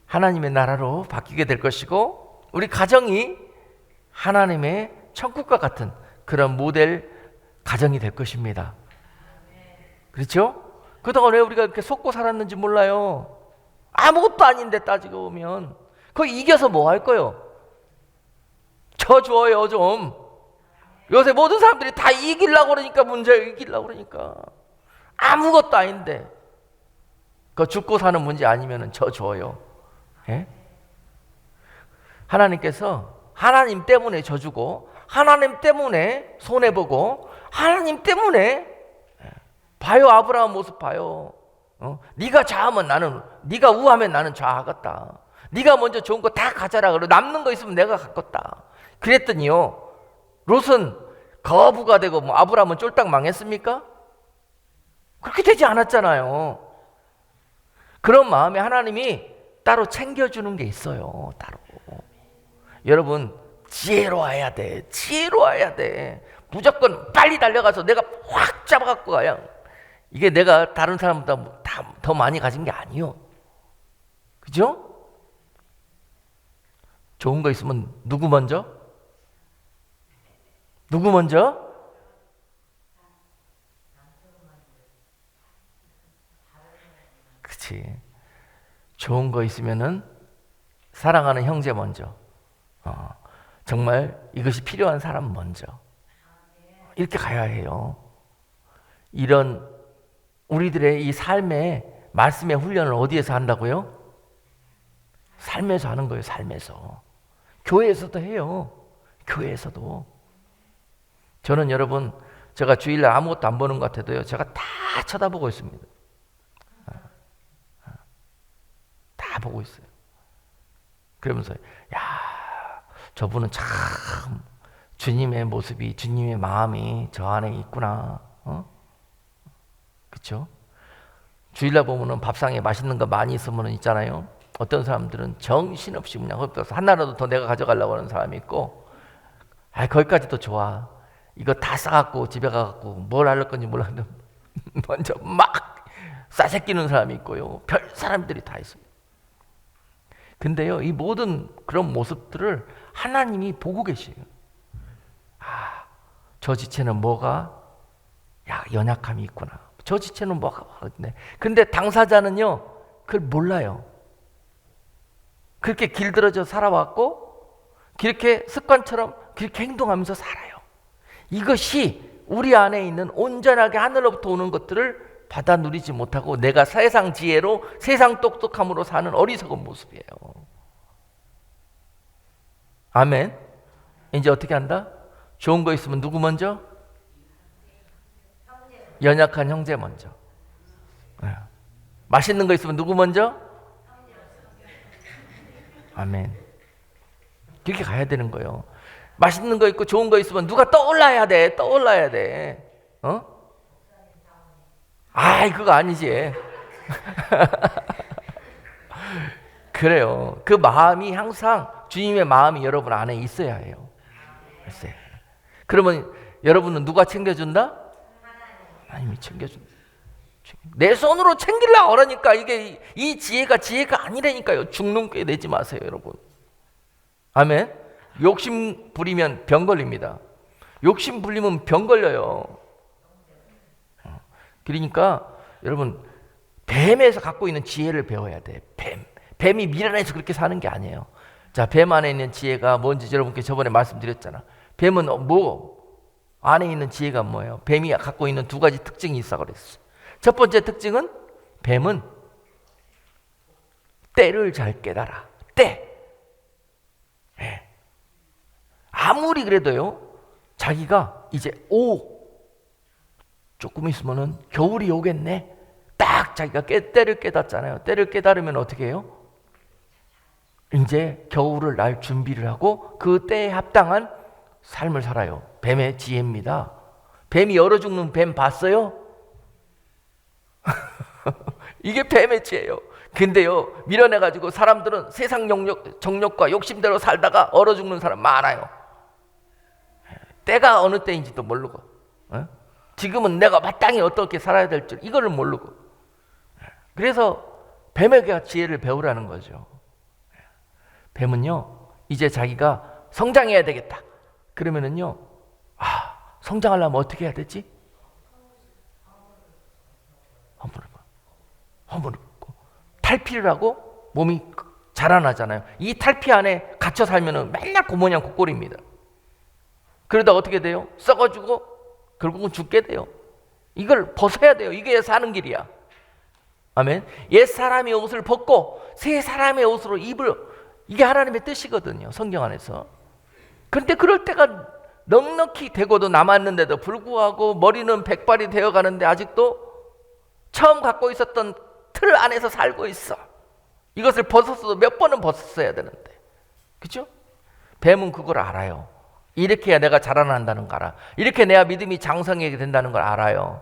하나님의 나라로 바뀌게 될 것이고 우리 가정이 하나님의 천국과 같은 그런 모델 가정이 될 것입니다. 그렇죠? 그동안 왜 우리가 이렇게 속고 살았는지 몰라요. 아무것도 아닌데 따지고 보면 그거 이겨서 뭐 할 거요? 저 줘요 좀. 요새 모든 사람들이 다 이기려고 그러니까 문제예요. 이기려고 그러니까. 아무것도 아닌데. 그 죽고 사는 문제 아니면 저 줘요. 예? 하나님께서 하나님 때문에 져주고 하나님 때문에 손해보고 하나님 때문에 봐요. 아브라함 모습 봐요. 네가 좌하면 나는, 네가 우하면 나는 좌하겠다. 네가 먼저 좋은 거 다 가져라. 그래 남는 거 있으면 내가 갖겠다. 그랬더니요, 롯은 거부가 되고 뭐 아브라함은 쫄딱 망했습니까? 그렇게 되지 않았잖아요. 그런 마음에 하나님이 따로 챙겨주는 게 있어요. 따로. 여러분 지혜로워야 돼. 지혜로워야 돼. 무조건 빨리 달려가서 내가 확 잡아갖고 가야. 이게 내가 다른 사람보다 더 많이 가진 게 아니요. 그죠? 좋은 거 있으면 누구 먼저? 누구 먼저? 그치. 좋은 거 있으면은 사랑하는 형제 먼저. 정말 이것이 필요한 사람 먼저. 이렇게 가야 해요. 이런 우리들의 이 삶의 말씀의 훈련을 어디에서 한다고요? 삶에서 하는 거예요. 삶에서. 교회에서도 해요. 교회에서도. 저는 여러분, 제가 주일날 아무것도 안 보는 것 같아도요, 제가 다 쳐다보고 있습니다. 다 보고 있어요. 그러면서 야, 저분은 참 주님의 모습이, 주님의 마음이 저 안에 있구나. 그렇죠? 주일날 보면은 밥상에 맛있는 거 많이 있으면 있잖아요. 어떤 사람들은 정신없이 그냥 흡입해서 하나라도 더 내가 가져가려고 하는 사람이 있고, 거기까지도 좋아. 이거 다 싸갖고 집에 가갖고 뭘 하려고 건지 몰랐는데 먼저 막 싸새끼는 사람이 있고요. 별 사람들이 다 있습니다. 근데요, 이 모든 그런 모습들을 하나님이 보고 계세요. 저 지체는 뭐가 연약함이 있구나. 저 지체는 뭐가 있네. 근데 당사자는요, 그걸 몰라요. 그렇게 길들여져 살아왔고 그렇게 습관처럼 그렇게 행동하면서 살아요. 이것이 우리 안에 있는 온전하게 하늘로부터 오는 것들을 받아 누리지 못하고 내가 세상 지혜로 세상 똑똑함으로 사는 어리석은 모습이에요. 아멘. 이제 어떻게 한다? 좋은 거 있으면 누구 먼저? 연약한 형제 먼저. 맛있는 거 있으면 누구 먼저? 아멘. 그렇게 가야 되는 거예요. 맛있는 거 있고 좋은 거 있으면 누가 떠올라야 돼. 떠올라야 돼. 그거 아니지. 그래요. 그 마음이 항상 주님의 마음이 여러분 안에 있어야 해요. 있어야 해요. 그러면 여러분은 누가 챙겨준다? 하나님이 챙겨준다. 내 손으로 챙기려고 그러니까 이게 이 지혜가 아니라니까요. 죽는 꾀 내지 마세요, 여러분. 아멘. 욕심 부리면 병 걸립니다. 욕심 부리면 병 걸려요. 그러니까 여러분, 뱀에서 갖고 있는 지혜를 배워야 돼. 뱀이 미련해서 그렇게 사는 게 아니에요. 자, 뱀 안에 있는 지혜가 뭔지 여러분께 저번에 말씀드렸잖아. 뱀은 안에 있는 지혜가 뭐예요? 뱀이 갖고 있는 두 가지 특징이 있어 그랬어. 첫 번째 특징은 뱀은 때를 잘 깨달아. 때. 아무리 그래도요, 자기가 이제 조금 있으면은 겨울이 오겠네. 딱 자기가 때를 깨닫잖아요. 때를 깨달으면 어떻게 해요? 이제 겨울을 날 준비를 하고 그 때에 합당한 삶을 살아요. 뱀의 지혜입니다. 뱀이 얼어 죽는 뱀 봤어요? 이게 뱀의 지혜예요. 근데요, 밀어내가지고 사람들은 세상 정욕과 욕심대로 살다가 얼어 죽는 사람 많아요. 때가 어느 때인지도 모르고, 지금은 내가 마땅히 어떻게 살아야 될 줄 이거를 모르고. 그래서 뱀에게 지혜를 배우라는 거죠. 뱀은요, 이제 자기가 성장해야 되겠다. 그러면은요, 성장하려면 어떻게 해야 되지? 허물을 붓고 탈피를 하고 몸이 자라나잖아요. 이 탈피 안에 갇혀 살면은 맨날 고모냥 콧골입니다. 그러다 어떻게 돼요? 썩어지고 결국은 죽게 돼요. 이걸 벗어야 돼요. 이게 사는 길이야. 아멘. 옛 사람의 옷을 벗고 새 사람의 옷으로 입을, 이게 하나님의 뜻이거든요, 성경 안에서. 그런데 그럴 때가 넉넉히 되고도 남았는데도 불구하고 머리는 백발이 되어가는데 아직도 처음 갖고 있었던 틀 안에서 살고 있어. 이것을 벗었어도 몇 번은 벗었어야 되는데, 그죠? 뱀은 그걸 알아요. 이렇게 해야 내가 자라난다는 걸 알아. 이렇게 내가 믿음이 장성하게 된다는 걸 알아요.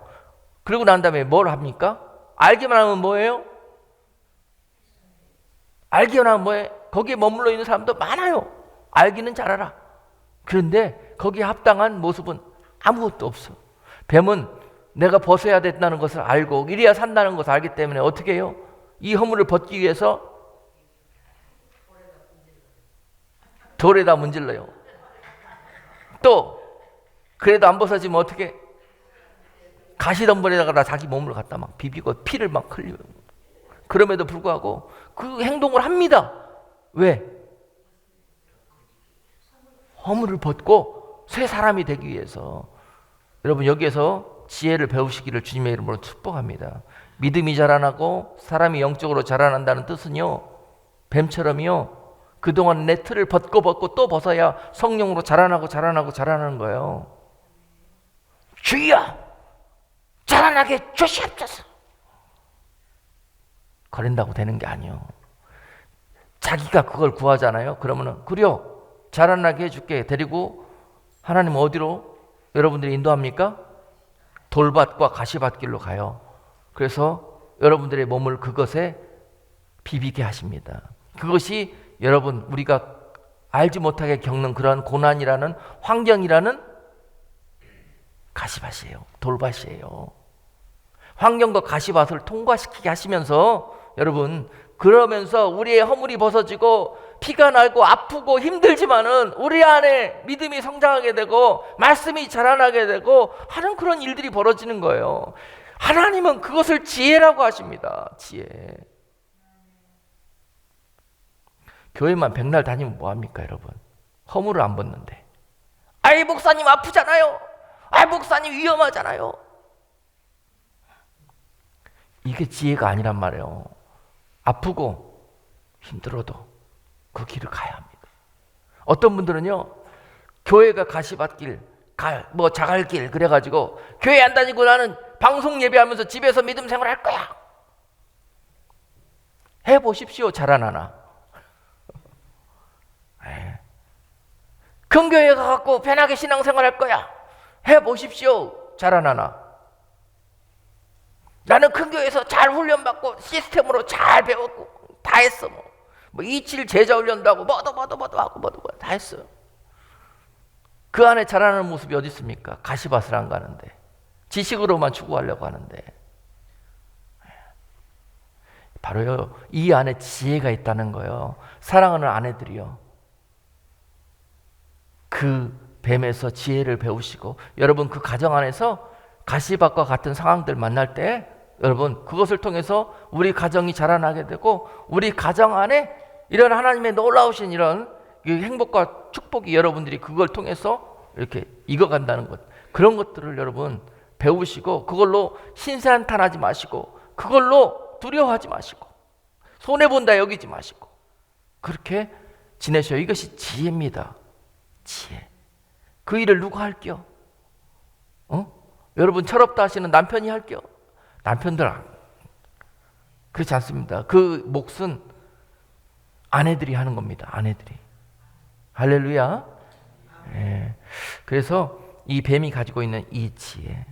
그러고 난 다음에 뭘 합니까? 알기만 하면 뭐예요? 알기만 하면 뭐예요? 거기에 머물러 있는 사람도 많아요. 알기는 잘 알아. 그런데 거기에 합당한 모습은 아무것도 없어. 뱀은 내가 벗어야 된다는 것을 알고 이래야 산다는 것을 알기 때문에 어떻게 해요? 이 허물을 벗기 위해서 돌에다 문질러요. 또 그래도 안 벗어지면 어떻게? 가시덤불에다가 자기 몸을 갖다 막 비비고 피를 막 흘리고. 그럼에도 불구하고 그 행동을 합니다. 왜? 허물을 벗고 새 사람이 되기 위해서. 여러분, 여기에서 지혜를 배우시기를 주님의 이름으로 축복합니다. 믿음이 자라나고 사람이 영적으로 자라난다는 뜻은요, 뱀처럼요, 그동안 내 틀을 벗고 또 벗어야 성령으로 자라나는 거예요. 주여 자라나게 주시옵소서. 거린다고 되는 게 아니에요. 자기가 그걸 구하잖아요. 그러면은 그래요, 자라나게 해줄게. 데리고 하나님 어디로 여러분들이 인도합니까? 돌밭과 가시밭길로 가요. 그래서 여러분들의 몸을 그것에 비비게 하십니다. 그것이 여러분, 우리가 알지 못하게 겪는 그러한 고난이라는, 환경이라는 가시밭이에요. 돌밭이에요. 환경과 가시밭을 통과시키게 하시면서 여러분, 그러면서 우리의 허물이 벗어지고 피가 나고 아프고 힘들지만은 우리 안에 믿음이 성장하게 되고 말씀이 자라나게 되고 하는 그런 일들이 벌어지는 거예요. 하나님은 그것을 지혜라고 하십니다. 지혜. 교회만 백날 다니면 뭐합니까 여러분? 허물을 안 벗는데. 아이 목사님 아프잖아요. 아이 목사님 위험하잖아요. 이게 지혜가 아니란 말이에요. 아프고 힘들어도 그 길을 가야 합니다. 어떤 분들은요, 교회가 가시밭길, 자갈길 그래가지고 교회 안 다니고 나는 방송 예배하면서 집에서 믿음 생활할 거야. 해보십시오. 자라나나. 큰 교회 가갖고 편하게 신앙생활 할 거야. 해보십시오. 자라나나. 나는 큰 교회에서 잘 훈련받고 시스템으로 잘 배웠고 다 했어. 뭐 27 제자 훈련도 하고 뭐도 하고 다 했어요. 그 안에 자라나는 모습이 어디 있습니까? 가시밭을 안 가는데, 지식으로만 추구하려고 하는데. 바로요, 이 안에 지혜가 있다는 거예요. 사랑하는 아내들이요, 그 뱀에서 지혜를 배우시고, 여러분 그 가정 안에서 가시밭과 같은 상황들 만날 때 여러분 그것을 통해서 우리 가정이 자라나게 되고 우리 가정 안에 이런 하나님의 놀라우신 이런 행복과 축복이 여러분들이 그걸 통해서 이렇게 익어간다는 것, 그런 것들을 여러분 배우시고 그걸로 신세한탄하지 마시고 그걸로 두려워하지 마시고 손해본다 여기지 마시고 그렇게 지내셔요. 이것이 지혜입니다. 지혜. 그 일을 누가 할게요? 여러분 철없다 하시는 남편이 할게요? 남편들 그렇지 않습니다. 그 몫은 아내들이 하는 겁니다. 아내들이. 할렐루야. 예. 그래서 이 뱀이 가지고 있는 이 지혜,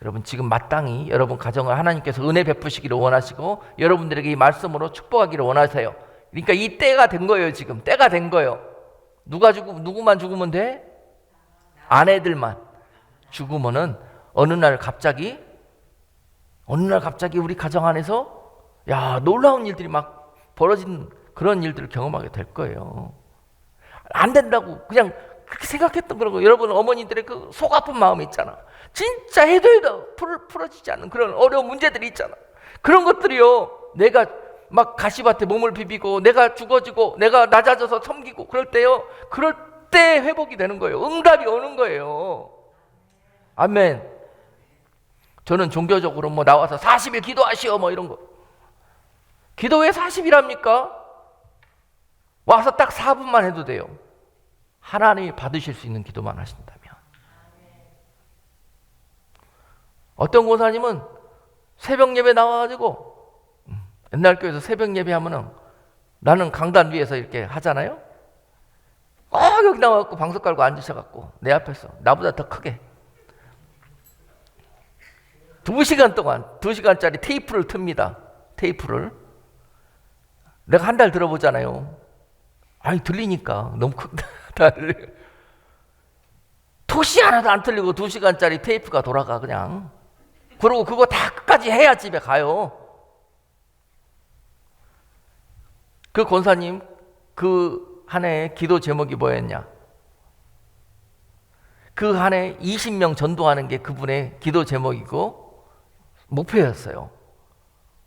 여러분 지금 마땅히 여러분 가정을 하나님께서 은혜 베푸시기를 원하시고 여러분들에게 이 말씀으로 축복하기를 원하세요. 그러니까 이 때가 된 거예요. 지금 때가 된 거예요. 누구만 죽으면 돼? 아내들만 죽으면은 어느 날 갑자기 우리 가정 안에서 놀라운 일들이 막 벌어진 그런 일들을 경험하게 될 거예요. 안 된다고 그냥 그렇게 생각했던 그런 거. 여러분 어머니들의 그 속 아픈 마음이 있잖아. 진짜 해도 풀어지지 않는 그런 어려운 문제들이 있잖아. 그런 것들이요, 내가 막 가시밭에 몸을 비비고 내가 죽어지고 내가 낮아져서 섬기고 그럴 때요, 그럴 그때 회복이 되는 거예요. 응답이 오는 거예요. 아멘. 저는 종교적으로 뭐 나와서 40일 기도하시오 뭐 이런 거. 기도 왜 40일합니까? 와서 딱 4분만 해도 돼요. 하나님이 받으실 수 있는 기도만 하신다면. 어떤 권사님은 새벽 예배 나와가지고, 옛날 교회에서 새벽 예배 하면은 나는 강단 위에서 이렇게 하잖아요. 여기 나와갖고 방석 깔고 앉으셔갖고 내 앞에서 나보다 더 크게 2시간 동안 2시간짜리 테이프를 틉니다. 테이프를. 내가 한 달 들어보잖아요. 아니 들리니까 너무 크다. 토시 하나도 안 틀리고 2시간짜리 테이프가 돌아가 그냥. 그리고 그거 다 끝까지 해야 집에 가요. 그 권사님 그 한 해의 기도 제목이 뭐였냐? 그 한 해 20명 전도하는 게 그분의 기도 제목이고 목표였어요.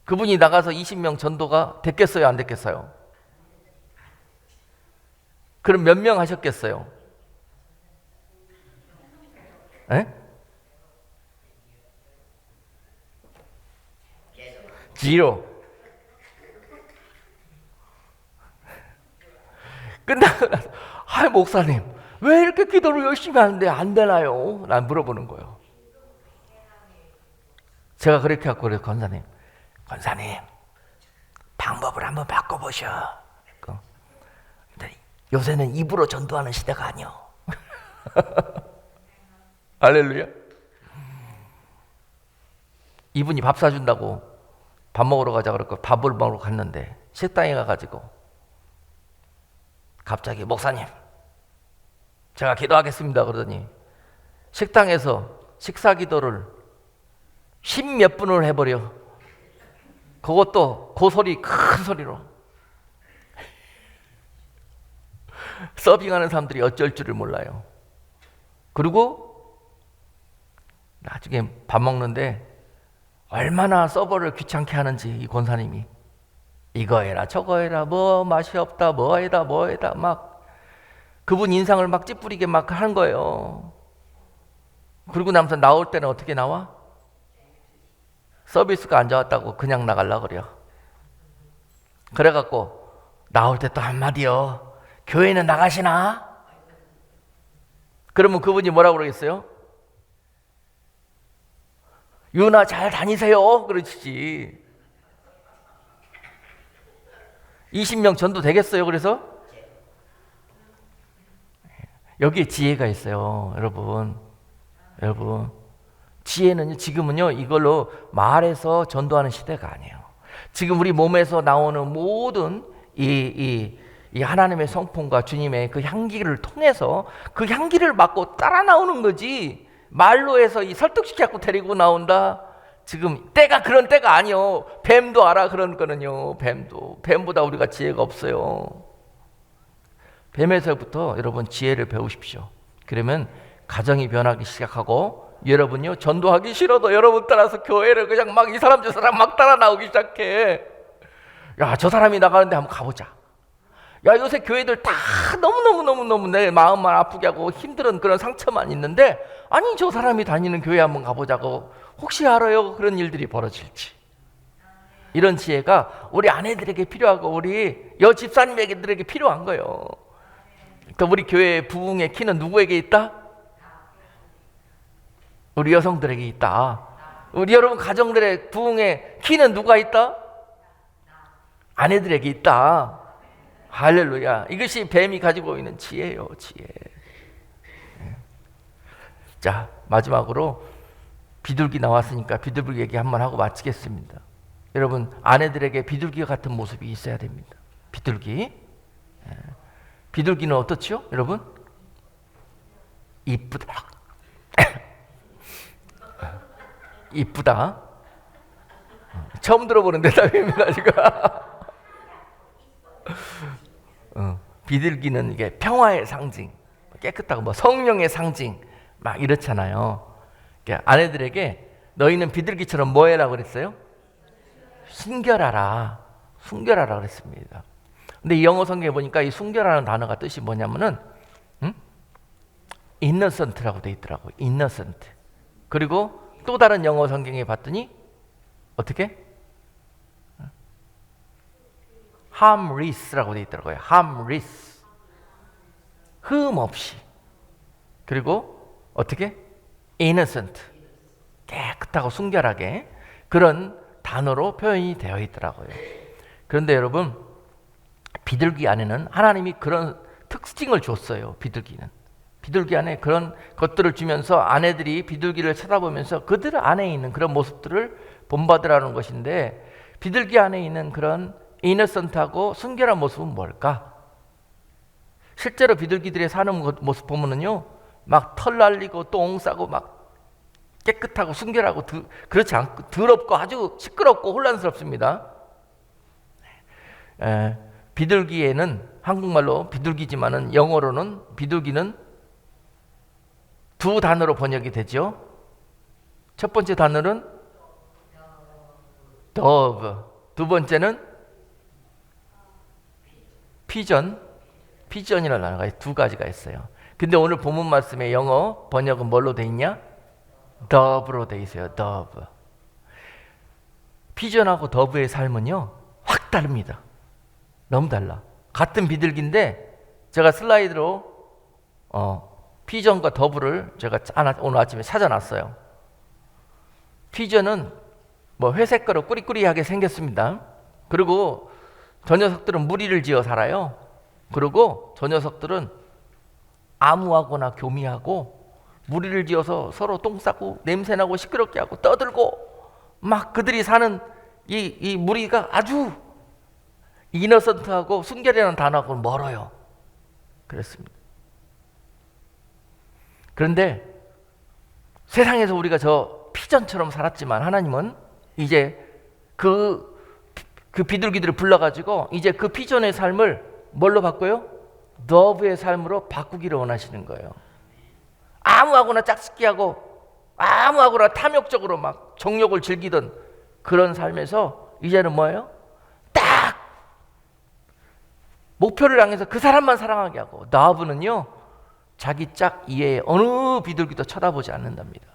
그분이 나가서 20명 전도가 됐겠어요? 안 됐겠어요? 그럼 몇 명 하셨겠어요? 에? 지로. 끝나고 나서 목사님 왜 이렇게 기도를 열심히 하는데 안 되나요? 난 물어보는 거예요. 제가 그렇게 하고 그래요. 권사님 방법을 한번 바꿔보셔. 요새는 입으로 전도하는 시대가 아니요. 할렐루야. 이분이 밥 사준다고 밥 먹으러 가자 그랬고 밥을 먹으러 갔는데 식당에 가가지고 갑자기 목사님 제가 기도하겠습니다 그러더니 식당에서 식사 기도를 10몇 분을 해버려. 그것도 고소리 큰 소리로. 서빙하는 사람들이 어쩔 줄을 몰라요. 그리고 나중에 밥 먹는데 얼마나 서버를 귀찮게 하는지 이 권사님이 이거 해라 저거 해라 뭐 맛이 없다 뭐 해다 막 그분 인상을 막 찌푸리게 막 하는 거예요. 그리고 나면서 나올 때는 어떻게 나와? 서비스가 안 좋았다고 그냥 나가려고 그래요. 그래갖고 나올 때 또 한마디요. 교회는 나가시나? 그러면 그분이 뭐라고 그러겠어요? 유나 잘 다니세요 그러지. 20명 전도 되겠어요? 그래서 여기에 지혜가 있어요. 여러분 지혜는요 지금은요 이걸로 말해서 전도하는 시대가 아니에요. 지금 우리 몸에서 나오는 모든 이 하나님의 성품과 주님의 그 향기를 통해서 그 향기를 맡고 따라 나오는 거지. 말로 해서 이 설득시켜갖고 데리고 나온다. 지금 때가 그런 때가 아니요. 뱀도 알아 그런 거는요. 뱀보다 우리가 지혜가 없어요. 뱀에서부터 여러분 지혜를 배우십시오. 그러면 가정이 변하기 시작하고 여러분요 전도하기 싫어도 여러분 따라서 교회를 그냥 막 이 사람 저 사람 막 따라 나오기 시작해. 야 저 사람이 나가는데 한번 가보자. 야 요새 교회들 다 너무 내 마음만 아프게 하고 힘든 그런 상처만 있는데 아니 저 사람이 다니는 교회 한번 가보자고. 혹시 알아요? 그런 일들이 벌어질지. 이런 지혜가 우리 아내들에게 필요하고 우리 여집사님에게들에게 필요한 거예요. 또 우리 교회 부흥의 키는 누구에게 있다? 우리 여성들에게 있다. 우리 여러분 가정들의 부흥의 키는 누가 있다? 아내들에게 있다. 할렐루야. 이것이 뱀이 가지고 있는 지혜예요. 지혜. 자 마지막으로 비둘기 나왔으니까 비둘기 얘기 한번 하고 마치겠습니다. 여러분 아내들에게 비둘기 같은 모습이 있어야 됩니다. 비둘기는 어떻죠? 여러분 이쁘다. 이쁘다. 처음 들어보는 대답입니다 지금. 비둘기는 이게 평화의 상징, 깨끗하고 뭐 성령의 상징 막 이렇잖아요. 아내들에게 너희는 비둘기처럼 뭐 해라 그랬어요? 순결하라 그랬습니다. 근데 이 영어 성경에 보니까 이 순결하는 단어가 뜻이 뭐냐면은 innocent라고 돼 있더라고요. innocent. 그리고 또 다른 영어 성경에 봤더니 어떻게? harmless라고 돼 있더라고요. harmless. 흠 없이. 그리고 어떻게? innocent. 깨끗하고 순결하게 그런 단어로 표현이 되어 있더라고요. 그런데 여러분, 비둘기 안에는 하나님이 그런 특징을 줬어요. 비둘기 안에 그런 것들을 주면서 아내들이 비둘기를 쳐다보면서 그들 안에 있는 그런 모습들을 본받으라는 것인데, 비둘기 안에 있는 그런 이너선트하고 순결한 모습은 뭘까? 실제로 비둘기들이 사는 모습 보면은요, 막 털 날리고 똥 싸고 막 깨끗하고 순결하고 그렇지 않고 더럽고 아주 시끄럽고 혼란스럽습니다. 비둘기에는 한국말로 비둘기지만은 영어로는 비둘기는 두 단어로 번역이 되죠. 첫 번째 단어는 dove, 두 번째는 pigeon이라는 단어가 두 가지가 있어요. 근데 오늘 본문 말씀에 영어 번역은 뭘로 돼 있냐? dove로 돼 있어요. dove. 피전하고 dove의 삶은요, 확 다릅니다. 너무 달라. 같은 비둘기인데 제가 슬라이드로 피전과 더블을 제가 오늘 아침에 찾아놨어요. 피전은 뭐 회색깔로 꾸리꾸리하게 생겼습니다. 그리고 저 녀석들은 무리를 지어 살아요. 그리고 저 녀석들은 암호하거나 교미하고 무리를 지어서 서로 똥 싸고 냄새나고 시끄럽게 하고 떠들고 막 그들이 사는 이 무리가 아주 이너선트하고 순결이라는 단어하고는 멀어요. 그렇습니다. 그런데 세상에서 우리가 저 피전처럼 살았지만 하나님은 이제 그 비둘기들을 불러가지고 이제 그 피전의 삶을 뭘로 바꿔요? 더브의 삶으로 바꾸기를 원하시는 거예요. 아무하고나 짝짓기하고 아무하고나 탐욕적으로 막 정욕을 즐기던 그런 삶에서 이제는 뭐예요? 딱 목표를 향해서 그 사람만 사랑하게 하고, 더브는요 자기 짝 이외에 어느 비둘기도 쳐다보지 않는답니다.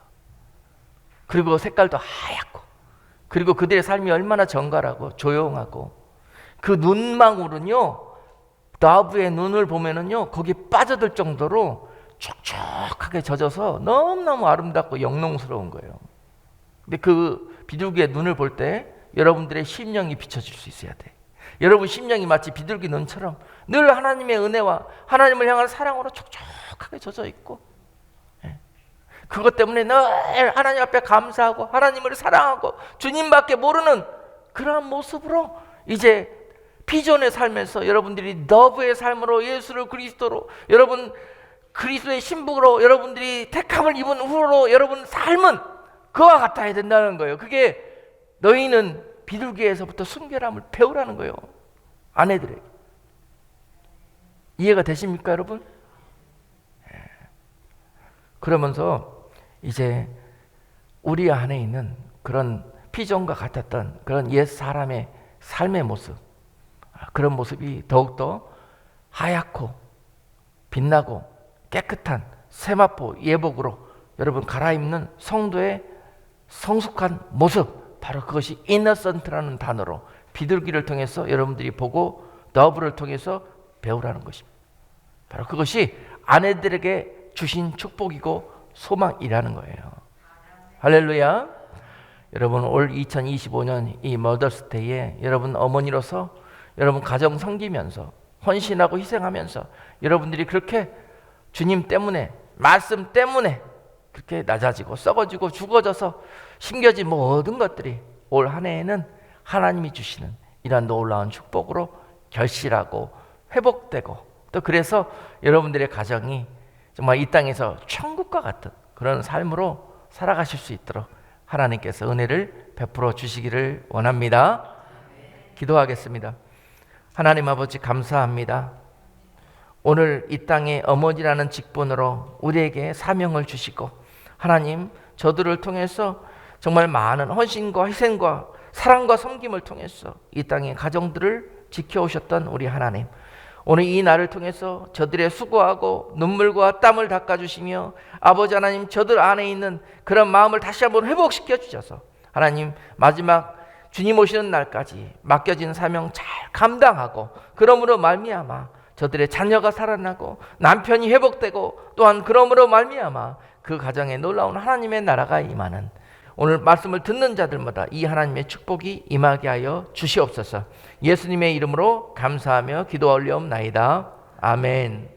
그리고 색깔도 하얗고, 그리고 그들의 삶이 얼마나 정갈하고 조용하고, 그 눈망울은요, 더브의 눈을 보면은요 거기에 빠져들 정도로 촉촉하게 젖어서 너무너무 아름답고 영롱스러운 거예요. 근데 그 비둘기의 눈을 볼 때 여러분들의 심령이 비춰질 수 있어야 돼. 여러분 심령이 마치 비둘기 눈처럼 늘 하나님의 은혜와 하나님을 향한 사랑으로 촉촉하게 젖어 있고, 그것 때문에 늘 하나님 앞에 감사하고 하나님을 사랑하고 주님밖에 모르는 그러한 모습으로 이제 피존의 삶에서 여러분들이 더브의 삶으로 예수를 그리스도로, 여러분 그리스도의 신부로 여러분들이 택함을 입은 후로 여러분 삶은 그와 같아야 된다는 거예요. 그게 너희는 비둘기에서부터 순결함을 배우라는 거예요. 아내들에게. 이해가 되십니까 여러분? 그러면서 이제 우리 안에 있는 그런 피전과 같았던 그런 옛 사람의 삶의 모습, 그런 모습이 더욱더 하얗고 빛나고 깨끗한 세마포 예복으로 여러분 갈아입는 성도의 성숙한 모습, 바로 그것이 innocent라는 단어로 비둘기를 통해서 여러분들이 보고 더브를 통해서 배우라는 것입니다. 바로 그것이 아내들에게 주신 축복이고 소망이라는 거예요. 할렐루야. 여러분 올 2025년 이 머더스데이에 여러분 어머니로서 여러분 가정 섬기면서 헌신하고 희생하면서 여러분들이 그렇게 주님 때문에, 말씀 때문에 그렇게 낮아지고 썩어지고 죽어져서 심겨진 모든 것들이 올 한 해에는 하나님이 주시는 이러한 놀라운 축복으로 결실하고 회복되고, 또 그래서 여러분들의 가정이 정말 이 땅에서 천국과 같은 그런 삶으로 살아가실 수 있도록 하나님께서 은혜를 베풀어 주시기를 원합니다. 기도하겠습니다. 하나님 아버지 감사합니다. 오늘 이 땅에 어머니라는 직분으로 우리에게 사명을 주시고, 하나님 저들을 통해서 정말 많은 헌신과 희생과 사랑과 섬김을 통해서 이 땅의 가정들을 지켜오셨던 우리 하나님, 오늘 이 날을 통해서 저들의 수고하고 눈물과 땀을 닦아주시며 아버지 하나님, 저들 안에 있는 그런 마음을 다시 한번 회복시켜 주셔서 하나님, 마지막 주님 오시는 날까지 맡겨진 사명 잘 감당하고, 그러므로 말미암아 저들의 자녀가 살아나고 남편이 회복되고, 또한 그러므로 말미암아 그 가정에 놀라운 하나님의 나라가 임하는, 오늘 말씀을 듣는 자들마다 이 하나님의 축복이 임하게 하여 주시옵소서. 예수님의 이름으로 감사하며 기도 올리옵나이다. 아멘.